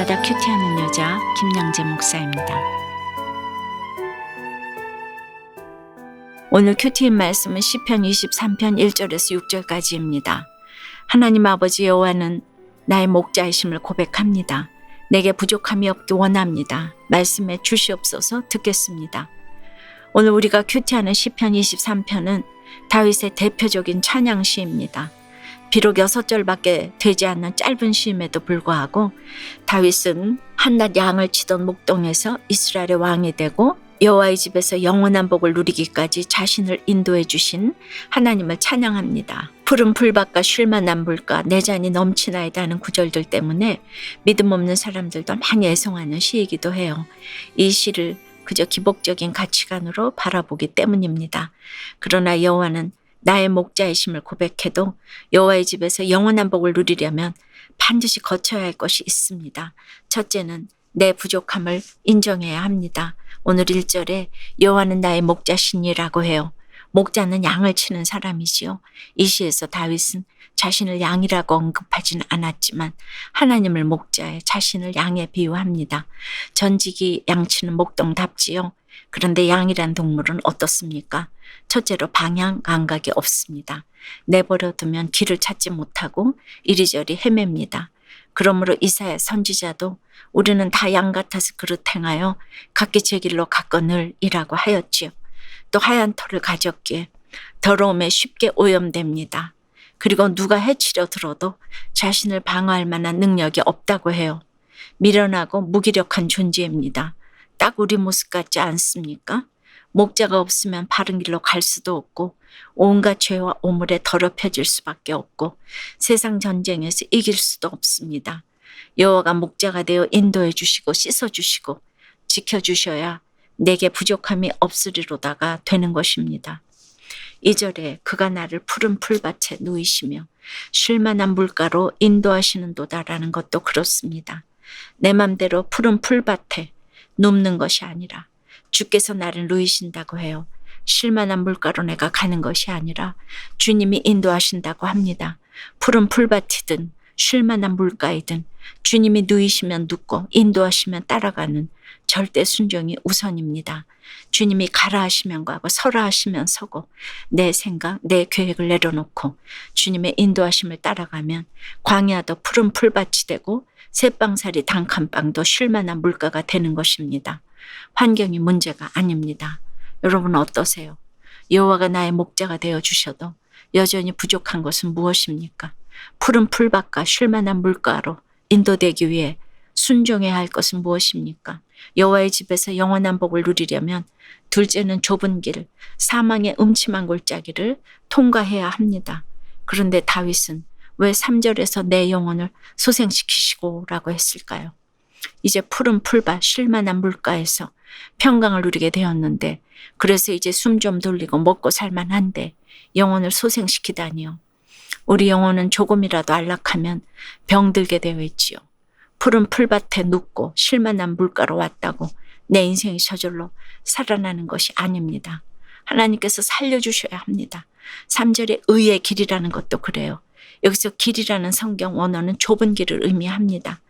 날마다 큐티하는 여자 김양재 목사입니다. 오늘 큐티인 말씀은 시편 23편 1절에서 6절까지입니다. 하나님 아버지 여호와는 나의 목자이심을 고백합니다. 내게 부족함이 없기 원합니다. 말씀에 주시옵소서 듣겠습니다. 오늘 우리가 큐티하는 시편 23편은 다윗의 대표적인 찬양시입니다. 비록 6절밖에 되지 않는 짧은 시임에도 불구하고 다윗은 한낱 양을 치던 목동에서 이스라엘의 왕이 되고 여호와의 집에서 영원한 복을 누리기까지 자신을 인도해 주신 하나님을 찬양합니다. 푸른 풀밭과 쉴만한 물가 내 잔이 넘치나이다 하는 구절들 때문에 믿음 없는 사람들도 많이 애송하는 시이기도 해요. 이 시를 그저 기복적인 가치관으로 바라보기 때문입니다. 그러나 여호와는 나의 목자이심을 고백해도 여호와의 집에서 영원한 복을 누리려면 반드시 거쳐야 할 것이 있습니다. 첫째는 내 부족함을 인정해야 합니다. 오늘 1절에 여호와는 나의 목자시니라고 해요. 목자는 양을 치는 사람이지요. 이 시에서 다윗은 자신을 양이라고 언급하지는 않았지만 하나님을 목자에 자신을 양에 비유합니다. 전직이 양치는 목동답지요. 그런데 양이란 동물은 어떻습니까? 첫째로 방향 감각이 없습니다. 내버려 두면 길을 찾지 못하고 이리저리 헤맵니다. 그러므로 이사야 선지자도 우리는 다 양 같아서 그릇 행하여 각기 제 길로 갔거늘이라고 하였지요. 또 하얀 털을 가졌기에 더러움에 쉽게 오염됩니다. 그리고 누가 해치려 들어도 자신을 방어할 만한 능력이 없다고 해요. 미련하고 무기력한 존재입니다. 딱 우리 모습 같지 않습니까? 목자가 없으면 바른 길로 갈 수도 없고 온갖 죄와 오물에 더럽혀질 수밖에 없고 세상 전쟁에서 이길 수도 없습니다. 여호와가 목자가 되어 인도해 주시고 씻어 주시고 지켜주셔야 내게 부족함이 없으리로다가 되는 것입니다. 2절에 그가 나를 푸른 풀밭에 누이시며 쉴만한 물가로 인도하시는도다라는 것도 그렇습니다. 내 맘대로 푸른 풀밭에 눕는 것이 아니라 주께서 나를 누이신다고 해요. 쉴만한 물가로 내가 가는 것이 아니라 주님이 인도하신다고 합니다. 푸른 풀밭이든 쉴만한 물가이든 주님이 누이시면 눕고 인도하시면 따라가는 절대 순종이 우선입니다. 주님이 가라 하시면 가고 서라 하시면 서고 내 생각, 내 계획을 내려놓고 주님의 인도하심을 따라가면 광야도 푸른 풀밭이 되고 새빵살이 단칸방도 쉴만한 물가가 되는 것입니다. 환경이 문제가 아닙니다. 여러분 어떠세요? 여호와가 나의 목자가 되어 주셔도 여전히 부족한 것은 무엇입니까? 푸른 풀밭과 쉴만한 물가로 인도되기 위해 순종해야 할 것은 무엇입니까? 여호와의 집에서 영원한 복을 누리려면 둘째는 좁은 길, 사망의 음침한 골짜기를 통과해야 합니다. 그런데 다윗은 왜 3절에서 내 영혼을 소생시키시고 라고 했을까요? 이제 푸른 풀밭, 쉴만한 물가에서 평강을 누리게 되었는데 그래서 이제 숨 좀 돌리고 먹고 살만한데 영혼을 소생시키다니요. 우리 영혼은 조금이라도 안락하면 병들게 되어 있지요. 푸른 풀밭에 눕고 쉴만한 물가로 왔다고 내 인생이 저절로 살아나는 것이 아닙니다. 하나님께서 살려주셔야 합니다. 3절에 의의 길이라는 것도 그래요. 여기서 길이라는 성경 원어는 좁은 길을 의미합니다.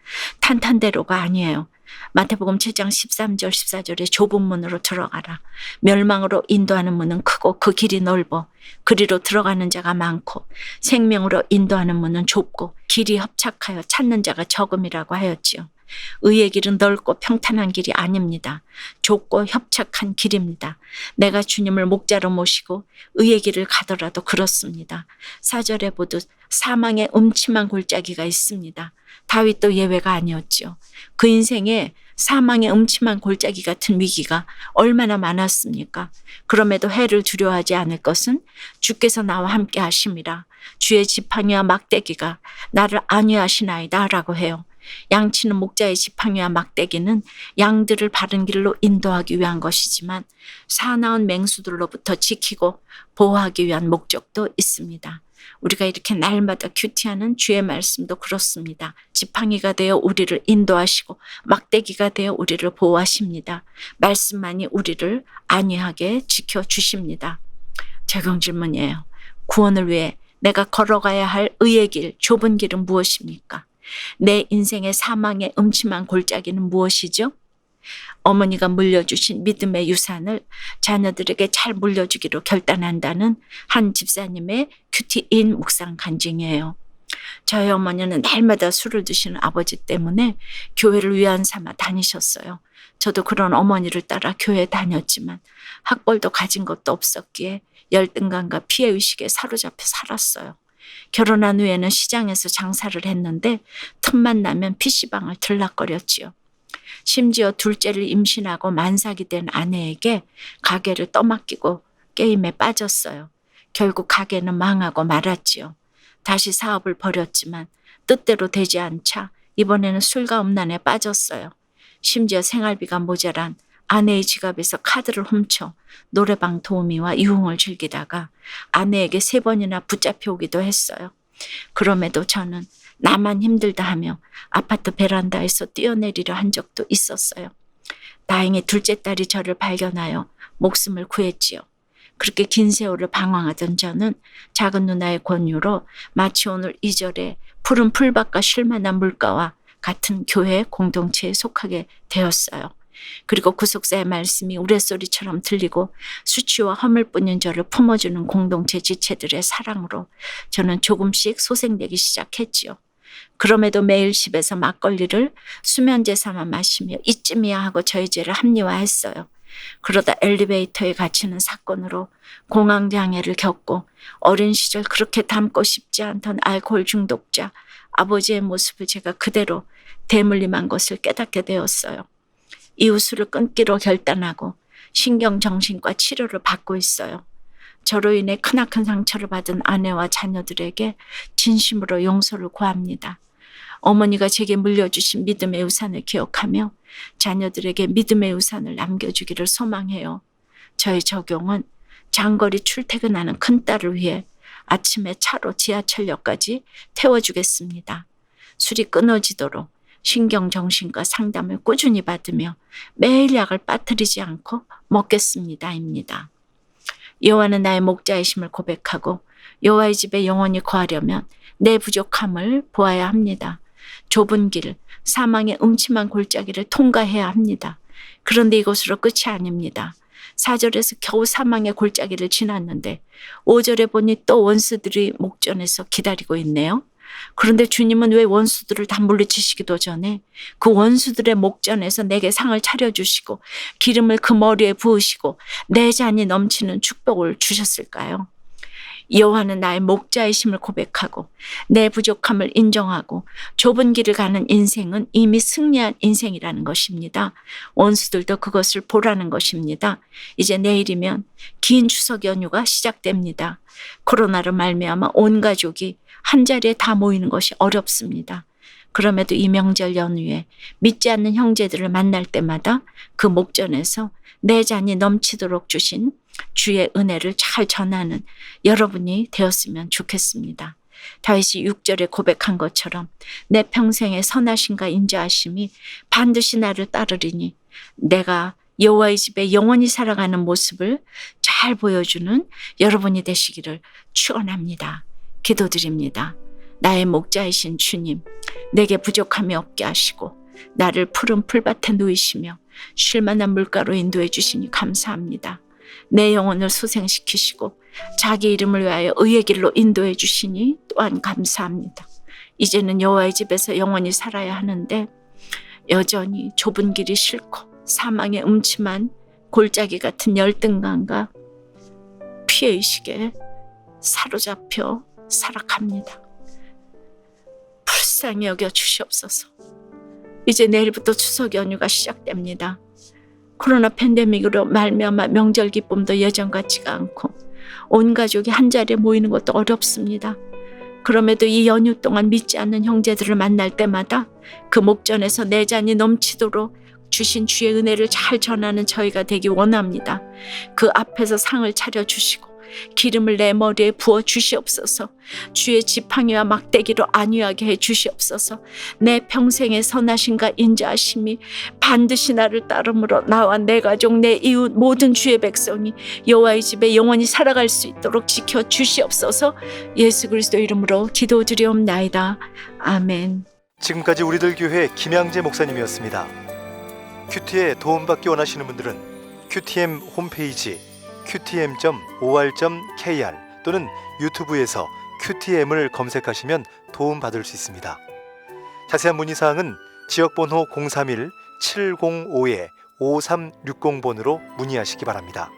탄탄대로가 아니에요. 마태복음 7장 13절 14절에 좁은 문으로 들어가라. 멸망으로 인도하는 문은 크고 그 길이 넓어 그리로 들어가는 자가 많고 생명으로 인도하는 문은 좁고 길이 협착하여 찾는 자가 적음이라고 하였지요. 의의 길은 넓고 평탄한 길이 아닙니다. 좁고 협착한 길입니다. 내가 주님을 목자로 모시고 의의 길을 가더라도 그렇습니다. 4절에 보듯 사망의 음침한 골짜기가 있습니다. 다윗도 예외가 아니었죠. 그 인생에 사망의 음침한 골짜기 같은 위기가 얼마나 많았습니까? 그럼에도 해를 두려워하지 않을 것은 주께서 나와 함께 하심이라. 주의 지팡이와 막대기가 나를 안위하시나이다 라고 해요. 양치는 목자의 지팡이와 막대기는 양들을 바른 길로 인도하기 위한 것이지만 사나운 맹수들로부터 지키고 보호하기 위한 목적도 있습니다. 우리가 이렇게 날마다 큐티하는 주의 말씀도 그렇습니다. 지팡이가 되어 우리를 인도하시고 막대기가 되어 우리를 보호하십니다. 말씀만이 우리를 안위하게 지켜주십니다. 적용 질문이에요. 구원을 위해 내가 걸어가야 할 의의 길, 좁은 길은 무엇입니까? 내 인생의 사망의 음침한 골짜기는 무엇이죠? 어머니가 물려주신 믿음의 유산을 자녀들에게 잘 물려주기로 결단한다는 한 집사님의 큐티인 묵상 간증이에요. 저희 어머니는 날마다 술을 드시는 아버지 때문에 교회를 위안 삼아 다니셨어요. 저도 그런 어머니를 따라 교회에 다녔지만 학벌도 가진 것도 없었기에 열등감과 피해의식에 사로잡혀 살았어요. 결혼한 후에는 시장에서 장사를 했는데 틈만 나면 PC방을 들락거렸지요. 심지어 둘째를 임신하고 만삭이 된 아내에게 가게를 떠맡기고 게임에 빠졌어요. 결국 가게는 망하고 말았지요. 다시 사업을 벌였지만 뜻대로 되지 않자 이번에는 술과 음란에 빠졌어요. 심지어 생활비가 모자란 아내의 지갑에서 카드를 훔쳐 노래방 도우미와 유흥을 즐기다가 아내에게 3번이나 붙잡혀 오기도 했어요. 그럼에도 저는 나만 힘들다 하며 아파트 베란다에서 뛰어내리려 한 적도 있었어요. 다행히 둘째 딸이 저를 발견하여 목숨을 구했지요. 그렇게 긴 세월을 방황하던 저는 작은 누나의 권유로 마치 오늘 2절에 푸른 풀밭과 쉴만한 물가와 같은 교회 공동체에 속하게 되었어요. 그리고 구속사의 말씀이 우레소리처럼 들리고 수치와 허물 뿐인 저를 품어주는 공동체 지체들의 사랑으로 저는 조금씩 소생되기 시작했지요. 그럼에도 매일 집에서 막걸리를 수면제 삼아 마시며 이쯤이야 하고 저희 죄를 합리화했어요. 그러다 엘리베이터에 갇히는 사건으로 공황장애를 겪고 어린 시절 그렇게 닮고 싶지 않던 알코올 중독자 아버지의 모습을 제가 그대로 대물림한 것을 깨닫게 되었어요. 이후 술을 끊기로 결단하고 신경정신과 치료를 받고 있어요. 저로 인해 크나큰 상처를 받은 아내와 자녀들에게 진심으로 용서를 구합니다. 어머니가 제게 물려주신 믿음의 유산을 기억하며 자녀들에게 믿음의 유산을 남겨주기를 소망해요. 저의 적용은 장거리 출퇴근하는 큰딸을 위해 아침에 차로 지하철역까지 태워주겠습니다. 술이 끊어지도록 신경정신과 상담을 꾸준히 받으며 매일 약을 빠뜨리지 않고 먹겠습니다입니다. 여호와는 나의 목자이심을 고백하고 여호와의 집에 영원히 거하려면 내 부족함을 보아야 합니다. 좁은 길, 사망의 음침한 골짜기를 통과해야 합니다. 그런데 이것으로 끝이 아닙니다. 4절에서 겨우 사망의 골짜기를 지났는데 5절에 보니 또 원수들이 목전에서 기다리고 있네요. 그런데 주님은 왜 원수들을 다 물리치시기도 전에 그 원수들의 목전에서 내게 상을 차려주시고 기름을 그 머리에 부으시고 내 잔이 넘치는 축복을 주셨을까요? 여호와는 나의 목자이심을 고백하고 내 부족함을 인정하고 좁은 길을 가는 인생은 이미 승리한 인생이라는 것입니다. 원수들도 그것을 보라는 것입니다. 이제 내일이면 긴 추석 연휴가 시작됩니다. 코로나로 말미암아 온 가족이 한자리에 다 모이는 것이 어렵습니다. 그럼에도 이 명절 연휴에 믿지 않는 형제들을 만날 때마다 그 목전에서 내 잔이 넘치도록 주신 주의 은혜를 잘 전하는 여러분이 되었으면 좋겠습니다. 다윗이 6절에 고백한 것처럼 내 평생의 선하심과 인자하심이 반드시 나를 따르리니 내가 여호와의 집에 영원히 살아가는 모습을 잘 보여주는 여러분이 되시기를 축원합니다. 기도드립니다. 나의 목자이신 주님, 내게 부족함이 없게 하시고 나를 푸른 풀밭에 누이시며 쉴만한 물가로 인도해 주시니 감사합니다. 내 영혼을 소생시키시고 자기 이름을 위하여 의의 길로 인도해 주시니 또한 감사합니다. 이제는 여호와의 집에서 영원히 살아야 하는데 여전히 좁은 길이 싫고 사망의 음침한 골짜기 같은 열등감과 피해의식에 사로잡혀 살아갑니다. 불쌍히 여겨 주시옵소서. 이제 내일부터 추석 연휴가 시작됩니다. 코로나 팬데믹으로 말미암아 명절 기쁨도 예전 같지가 않고 온 가족이 한자리에 모이는 것도 어렵습니다. 그럼에도 이 연휴 동안 믿지 않는 형제들을 만날 때마다 그 목전에서 내 잔이 넘치도록 주신 주의 은혜를 잘 전하는 저희가 되기 원합니다. 그 앞에서 상을 차려주시고 기름을 내 머리에 부어 주시옵소서. 주의 지팡이와 막대기로 안위하게 해 주시옵소서. 내 평생의 선하심과 인자하심이 반드시 나를 따르므로 나와 내 가족, 내 이웃 모든 주의 백성이 여호와의 집에 영원히 살아갈 수 있도록 지켜 주시옵소서. 예수 그리스도 이름으로 기도드리옵나이다. 아멘. 지금까지 우리들 교회 김양재 목사님이었습니다. 큐티에 도움받기 원하시는 분들은 QTM 홈페이지 qtm.or.kr 또는 유튜브에서 QTM을 검색하시면 도움받을 수 있습니다. 자세한 문의사항은 지역번호 031-705-5360번으로 문의하시기 바랍니다.